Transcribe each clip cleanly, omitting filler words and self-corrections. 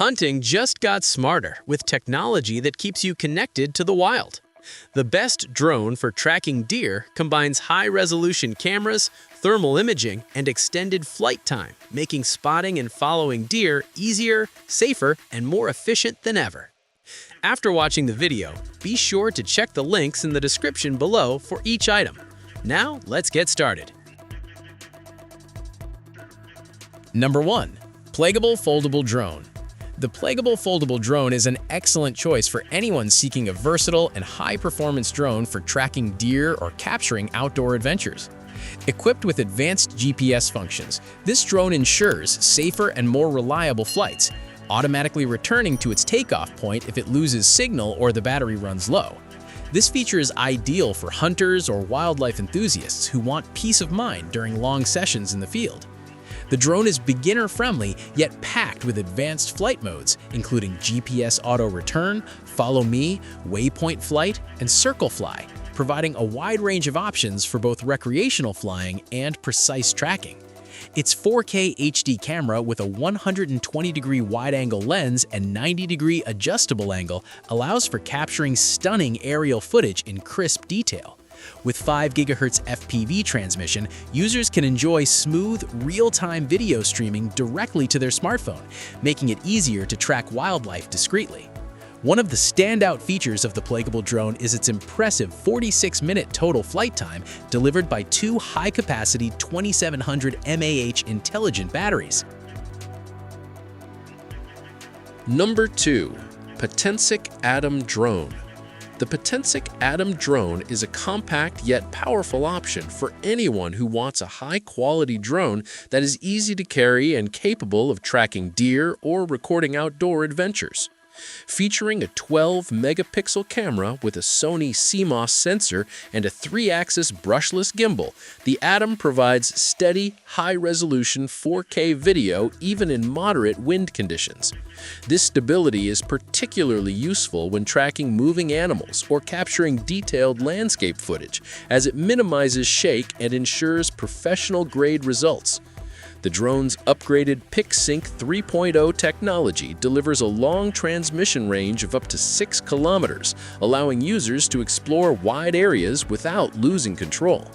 Hunting just got smarter with technology that keeps you connected to the wild. The best drone for tracking deer combines high-resolution cameras, thermal imaging, and extended flight time, making spotting and following deer easier, safer, and more efficient than ever. After watching the video, be sure to check the links in the description below for each item. Now, let's get started. Number 1. PLEGBLE Foldable Drone. The PLEGBLE Foldable Drone is an excellent choice for anyone seeking a versatile and high-performance drone for tracking deer or capturing outdoor adventures. Equipped with advanced GPS functions, this drone ensures safer and more reliable flights, automatically returning to its takeoff point if it loses signal or the battery runs low. This feature is ideal for hunters or wildlife enthusiasts who want peace of mind during long sessions in the field. The drone is beginner-friendly, yet packed with advanced flight modes, including GPS auto return, follow me, waypoint flight, and circle fly, providing a wide range of options for both recreational flying and precise tracking. Its 4K HD camera with a 120-degree wide-angle lens and 90-degree adjustable angle allows for capturing stunning aerial footage in crisp detail. With 5 GHz FPV transmission, users can enjoy smooth, real-time video streaming directly to their smartphone, making it easier to track wildlife discreetly. One of the standout features of the PLEGBLE drone is its impressive 46-minute total flight time delivered by 2 high-capacity 2700 mAh intelligent batteries. Number 2. Potensic Atom Drone. The Potensic Atom Drone is a compact yet powerful option for anyone who wants a high-quality drone that is easy to carry and capable of tracking deer or recording outdoor adventures. Featuring a 12-megapixel camera with a Sony CMOS sensor and a 3-axis brushless gimbal, the Atom provides steady, high-resolution 4K video even in moderate wind conditions. This stability is particularly useful when tracking moving animals or capturing detailed landscape footage, as it minimizes shake and ensures professional-grade results. The drone's upgraded PicSync 3.0 technology delivers a long transmission range of up to 6 kilometers, allowing users to explore wide areas without losing control.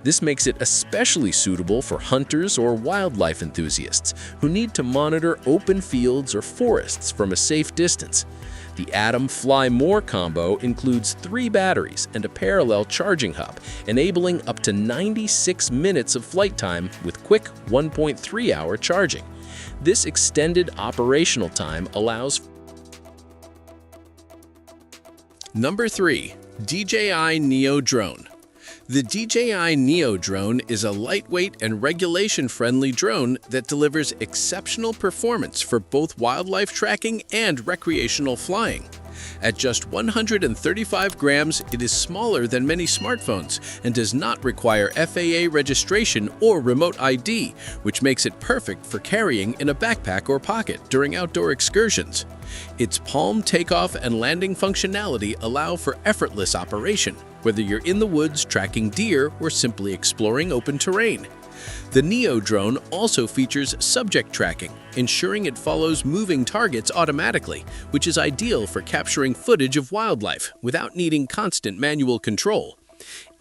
This makes it especially suitable for hunters or wildlife enthusiasts who need to monitor open fields or forests from a safe distance. The Atom Fly More combo includes 3 batteries and a parallel charging hub, enabling up to 96 minutes of flight time with quick 1.3-hour charging. This extended operational time allows. Number 3. DJI Neo Drone. The DJI Neo Drone is a lightweight and regulation-friendly drone that delivers exceptional performance for both wildlife tracking and recreational flying. At just 135 grams, it is smaller than many smartphones and does not require FAA registration or remote ID, which makes it perfect for carrying in a backpack or pocket during outdoor excursions. Its palm takeoff and landing functionality allow for effortless operation, whether you're in the woods tracking deer or simply exploring open terrain. The Neo drone also features subject tracking, ensuring it follows moving targets automatically, which is ideal for capturing footage of wildlife without needing constant manual control.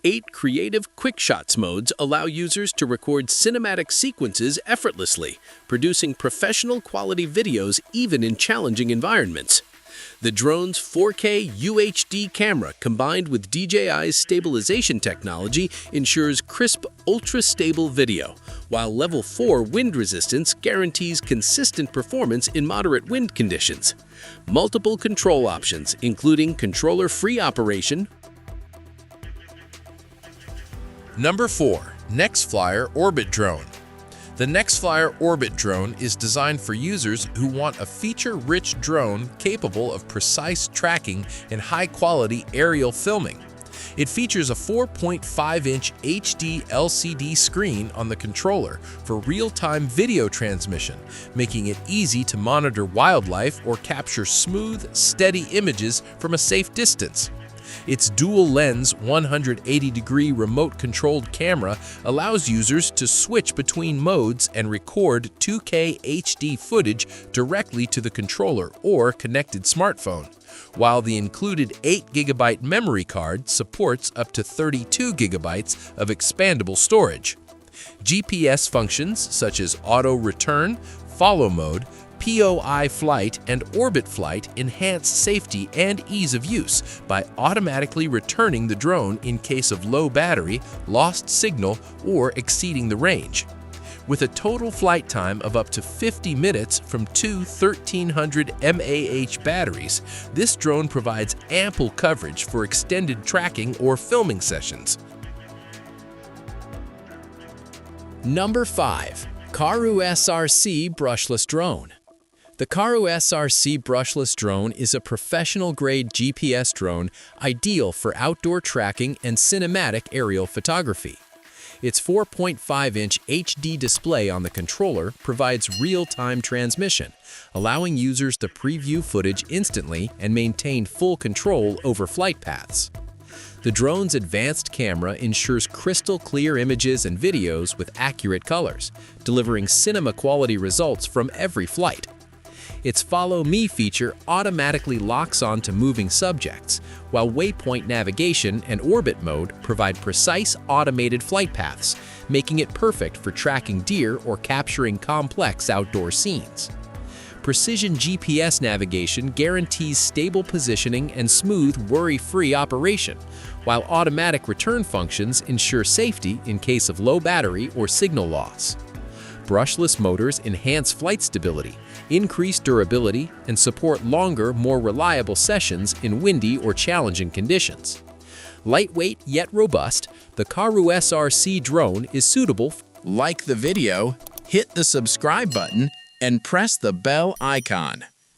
8 creative quick shots modes allow users to record cinematic sequences effortlessly, producing professional quality videos even in challenging environments. The drone's 4K UHD camera combined with DJI's stabilization technology ensures crisp, ultra-stable video, while Level 4 wind resistance guarantees consistent performance in moderate wind conditions. Multiple control options, including controller-free operation. Number 4. NEXFLIER Orbit Drone. The NEXFLIER Orbit Drone is designed for users who want a feature-rich drone capable of precise tracking and high-quality aerial filming. It features a 4.5-inch HD LCD screen on the controller for real-time video transmission, making it easy to monitor wildlife or capture smooth, steady images from a safe distance. Its dual-lens 180-degree remote-controlled camera allows users to switch between modes and record 2K HD footage directly to the controller or connected smartphone, while the included 8GB memory card supports up to 32GB of expandable storage. GPS functions such as auto return, follow mode, POI flight, and orbit flight enhance safety and ease of use by automatically returning the drone in case of low battery, lost signal, or exceeding the range. With a total flight time of up to 50 minutes from two 1300 mAh batteries, this drone provides ample coverage for extended tracking or filming sessions. Number 5. karuisrc Brushless Drone. The karuisrc Brushless Drone is a professional-grade GPS drone ideal for outdoor tracking and cinematic aerial photography. Its 4.5-inch HD display on the controller provides real-time transmission, allowing users to preview footage instantly and maintain full control over flight paths. The drone's advanced camera ensures crystal-clear images and videos with accurate colors, delivering cinema-quality results from every flight. Its Follow Me feature automatically locks on to moving subjects, while waypoint navigation and orbit mode provide precise automated flight paths, making it perfect for tracking deer or capturing complex outdoor scenes. Precision GPS navigation guarantees stable positioning and smooth, worry-free operation, while automatic return functions ensure safety in case of low battery or signal loss. Brushless motors enhance flight stability, increase durability, and support longer, more reliable sessions in windy or challenging conditions. Lightweight yet robust, the karuisrc drone is suitable. Like the video, hit the subscribe button, and press the bell icon.